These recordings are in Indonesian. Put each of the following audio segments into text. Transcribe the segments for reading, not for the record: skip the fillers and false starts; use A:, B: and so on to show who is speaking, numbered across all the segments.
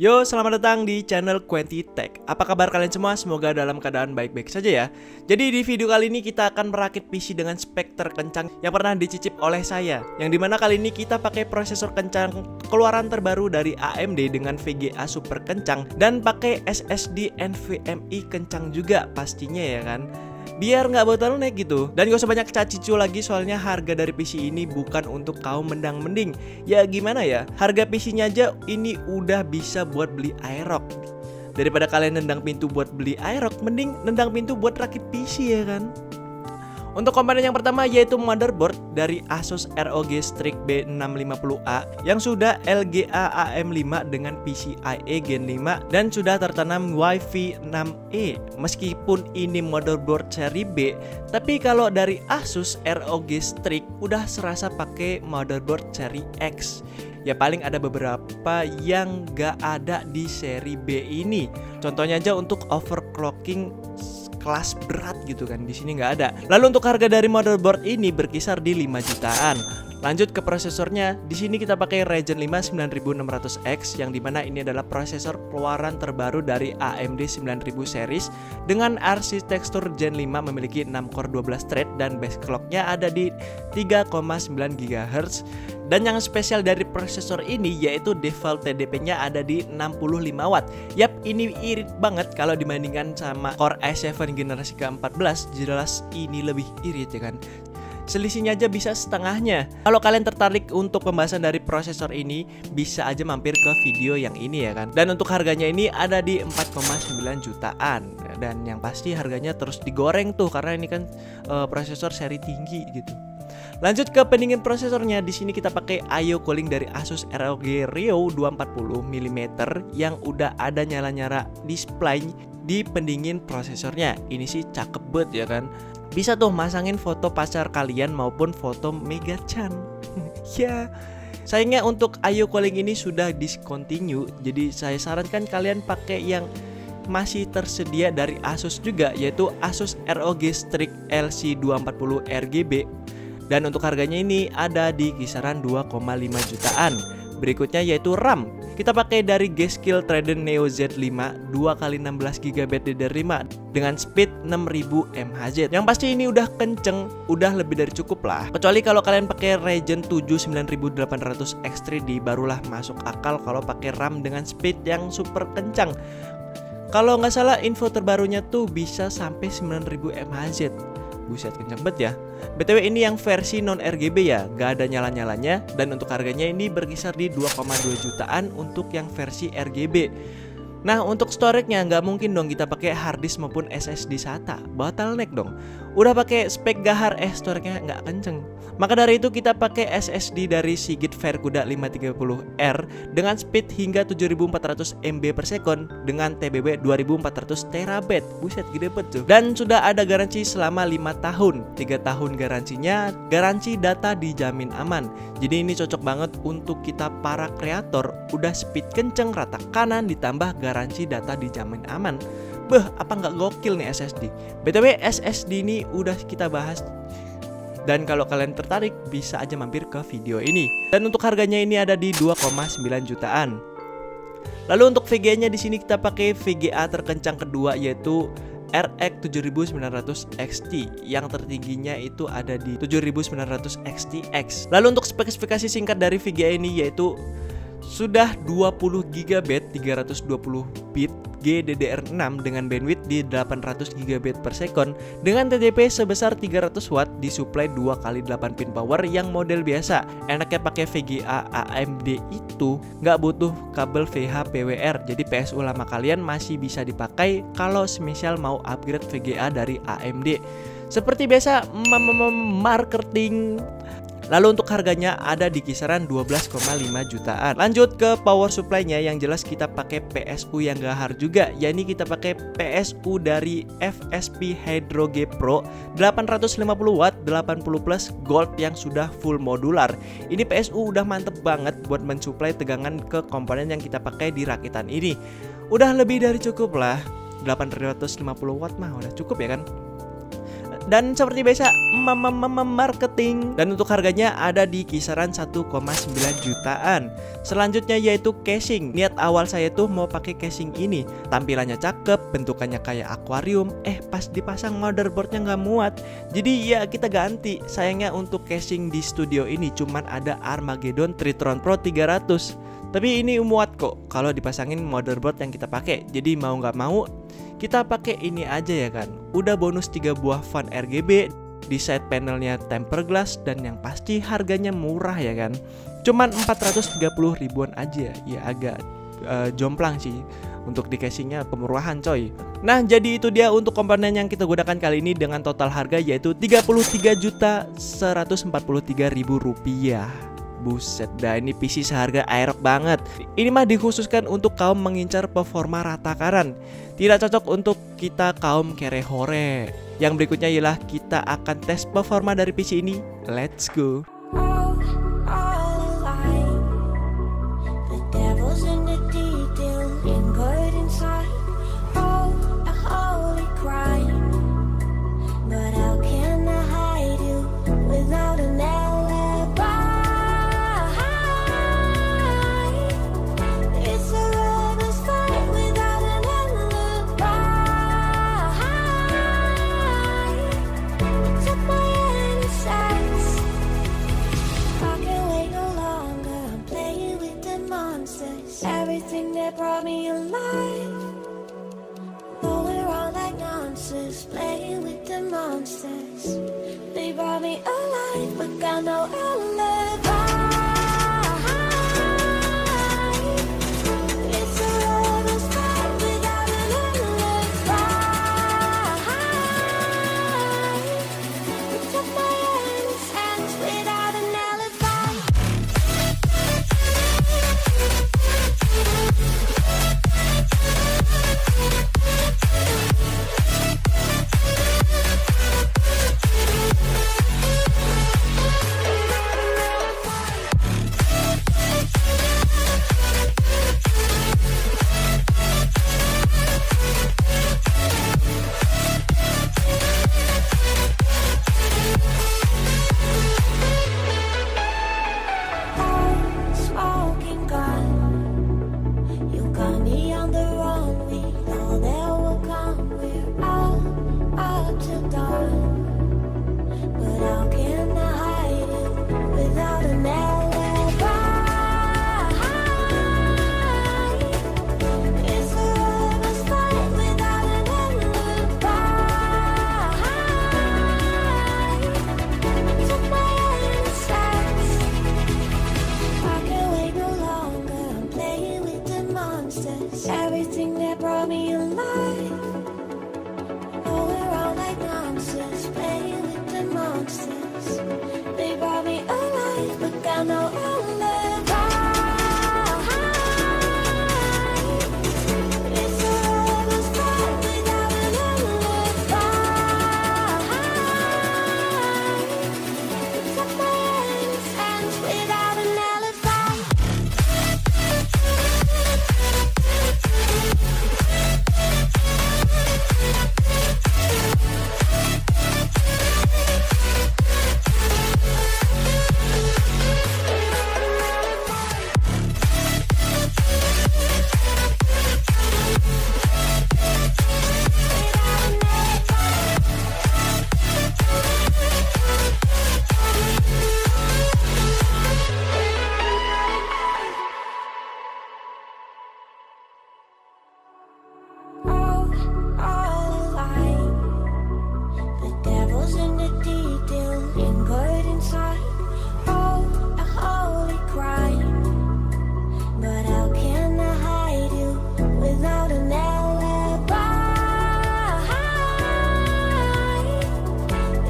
A: Yo, selamat datang di channel Quenty Tech. Apa kabar kalian semua? Semoga dalam keadaan baik-baik saja ya. Jadi di video kali ini kita akan merakit PC dengan spek terkencang yang pernah dicicip oleh saya. Yang dimana kali ini kita pakai prosesor kencang keluaran terbaru dari AMD dengan VGA super kencang dan pakai SSD NVMe kencang juga pastinya ya kan. Biar nggak bottleneck gitu. Dan gak usah banyak cacicu lagi, soalnya harga dari PC ini bukan untuk kaum mendang-mending. Ya gimana ya, harga PC-nya aja ini udah bisa buat beli Aerox. Daripada kalian nendang pintu buat beli Aerox, mending nendang pintu buat rakit PC ya kan. Untuk komponen yang pertama yaitu motherboard dari Asus ROG Strix B650A yang sudah LGA AM5 dengan PCIe Gen 5 dan sudah tertanam Wi-Fi 6E. Meskipun ini motherboard seri B, tapi kalau dari Asus ROG Strix udah serasa pakai motherboard seri X. Ya paling ada beberapa yang gak ada di seri B ini. Contohnya aja untuk overclocking kelas berat gitu kan, di sini nggak ada. Lalu untuk harga dari motherboard ini berkisar di 5 jutaan. Lanjut ke prosesornya, di sini kita pakai Ryzen 5 9600X yang dimana ini adalah prosesor keluaran terbaru dari AMD 9000 series dengan arsitektur Gen 5 memiliki 6 core 12 thread dan base clocknya ada di 3,9 GHz. Dan yang spesial dari prosesor ini yaitu default TDP-nya ada di 65 watt. Yap, ini irit banget kalau dibandingkan sama Core i7 generasi ke-14, jelas ini lebih irit ya kan. Selisihnya aja bisa setengahnya. Kalau kalian tertarik untuk pembahasan dari prosesor ini, bisa aja mampir ke video yang ini ya kan. Dan untuk harganya ini ada di 4,9 jutaan. Dan yang pasti harganya terus digoreng tuh karena ini kan prosesor seri tinggi gitu. Lanjut ke pendingin prosesornya, di sini kita pakai I/O cooling dari Asus ROG Rio 240 mm yang udah ada nyala-nyala display di pendingin prosesornya. Ini sih cakep banget ya kan. Bisa tuh masangin foto pacar kalian maupun foto Mega-chan. Ya. Sayangnya untuk I/O cooling ini sudah discontinue. Jadi saya sarankan kalian pakai yang masih tersedia dari Asus juga, yaitu Asus ROG Strix LC240 RGB. Dan untuk harganya ini ada di kisaran 2,5 jutaan. Berikutnya yaitu RAM. Kita pakai dari G-Skill Trident Neo Z5 2x16GB DDR5 dengan speed 6000 mHz. Yang pasti ini udah kenceng, udah lebih dari cukup lah. Kecuali kalau kalian pakai Ryzen 7 9800X3D barulah masuk akal kalau pakai RAM dengan speed yang super kencang. Kalau nggak salah info terbarunya tuh bisa sampai 9000 mHz. Buset, kenceng banget ya. BTW ini yang versi non RGB ya, gak ada nyala-nyalanya. Dan untuk harganya ini berkisar di 2,2 jutaan untuk yang versi RGB. Nah untuk storage-nya nggak mungkin dong kita pakai harddisk maupun SSD SATA, bottleneck dong. Udah pakai spek gahar storage-nya nggak kenceng. Maka dari itu kita pakai SSD dari Seagate Faircuda 530R dengan speed hingga 7400 MB per second dengan TBB 2400 TB. Buset, gede banget tuh. Dan sudah ada garansi selama 5 tahun. 3 tahun garansinya, garansi data dijamin aman. Jadi ini cocok banget untuk kita para kreator. Udah speed kenceng rata kanan ditambah garansi data dijamin aman. Beh, apa nggak gokil nih SSD? BTW SSD ini udah kita bahas. Dan kalau kalian tertarik bisa aja mampir ke video ini. Dan untuk harganya ini ada di 2,9 jutaan. Lalu untuk VGA-nya di sini kita pakai VGA terkencang kedua yaitu RX 7900 XT. Yang tertingginya itu ada di 7900 XTX. Lalu untuk spesifikasi singkat dari VGA ini yaitu sudah 20 GB 320 bit GDDR6 dengan bandwidth di 800 GB per second dengan TDP sebesar 300 watt disuplai 2x8 pin power yang model biasa. Enaknya pakai VGA AMD itu nggak butuh kabel VHPWR, jadi PSU lama kalian masih bisa dipakai kalau semisal mau upgrade VGA dari AMD. Seperti biasa marketing. Lalu untuk harganya ada di kisaran 12,5 jutaan. Lanjut ke power supply-nya, yang jelas kita pakai PSU yang gahar juga, yakni kita pakai PSU dari FSP Hydro G Pro 850 watt 80 plus gold yang sudah full modular. Ini PSU udah mantep banget buat mensuplai tegangan ke komponen yang kita pakai di rakitan ini. Udah lebih dari cukup lah. 850 watt mah udah cukup ya kan. Dan seperti biasa, marketing. Dan untuk harganya ada di kisaran 1,9 jutaan. Selanjutnya yaitu casing. Niat awal saya tuh mau pakai casing ini. Tampilannya cakep, bentukannya kayak akuarium. Pas dipasang motherboardnya nggak muat. Jadi ya kita ganti. Sayangnya untuk casing di studio ini cuman ada Armageddon Tritron Pro 300. Tapi ini muat kok kalau dipasangin motherboard yang kita pakai. Jadi mau nggak mau kita pakai ini aja ya kan. Udah bonus 3 buah fan RGB, di side panelnya tempered glass, dan yang pasti harganya murah ya kan. Cuman 430 ribuan aja. Ya agak jomplang sih. Untuk di casingnya kemurahan coy. Nah jadi itu dia untuk komponen yang kita gunakan kali ini dengan total harga yaitu Rp33.143.000. Buset dah, ini PC seharga Aerox banget. Ini mah dikhususkan untuk kaum mengincar performa rata karan. Tidak cocok untuk kita kaum kere hore. Yang berikutnya ialah kita akan tes performa dari PC ini. Let's go.
B: Everything that brought me alive, going around like nonsense, playing with the monsters. They brought me alive, but got no alibi. It's a lover's fight without an alibi. Took my innocence without an alibi. Everything that brought me alive, going around like nonsense, playing with the monsters. They brought me alive, but got no alibi.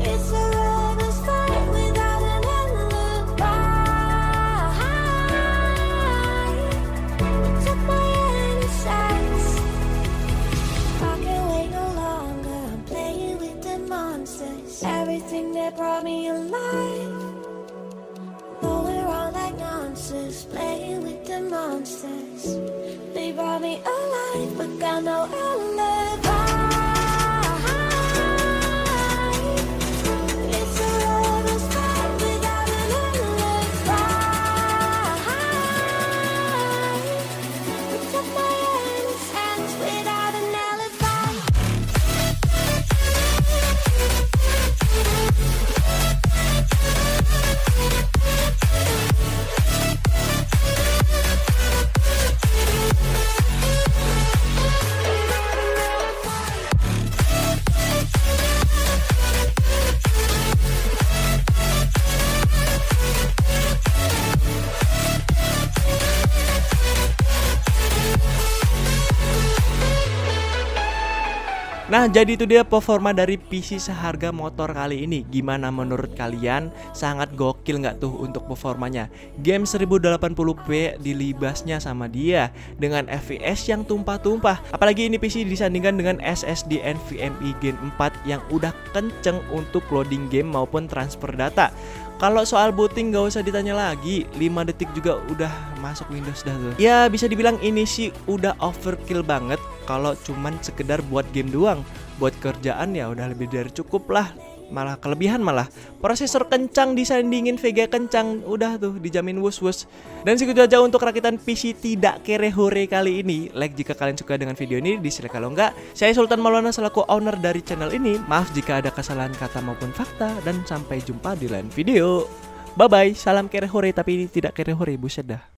B: It's a lover's fight without an alibi. Took my innocence without an alibi. Everything that brought me alive, going around like nonsense, playing with the monsters. They brought me alive, but got no alibi.
A: Nah, jadi itu dia performa dari PC seharga motor kali ini. Gimana menurut kalian? Sangat gokil nggak tuh untuk performanya? Game 1080p dilibasnya sama dia dengan FPS yang tumpah-tumpah. Apalagi ini PC disandingkan dengan SSD NVMe Gen 4 yang udah kenceng untuk loading game maupun transfer data. Kalau soal booting gak usah ditanya lagi, 5 detik juga udah masuk Windows dah tuh. Ya bisa dibilang ini sih udah overkill banget. Kalau cuman sekedar buat game doang, buat kerjaan ya udah lebih dari cukup lah. Malah kelebihan malah. Prosesor kencang disandingin Vega kencang, udah tuh dijamin wus-wus. Dan segitu aja untuk rakitan PC tidak kere hore kali ini. Like jika kalian suka dengan video ini, dislike kalau enggak. Saya Sultan Maulana selaku owner dari channel ini. Maaf jika ada kesalahan kata maupun fakta, dan sampai jumpa di lain video. Bye bye, salam kere hore tapi tidak kere hore, buset dah.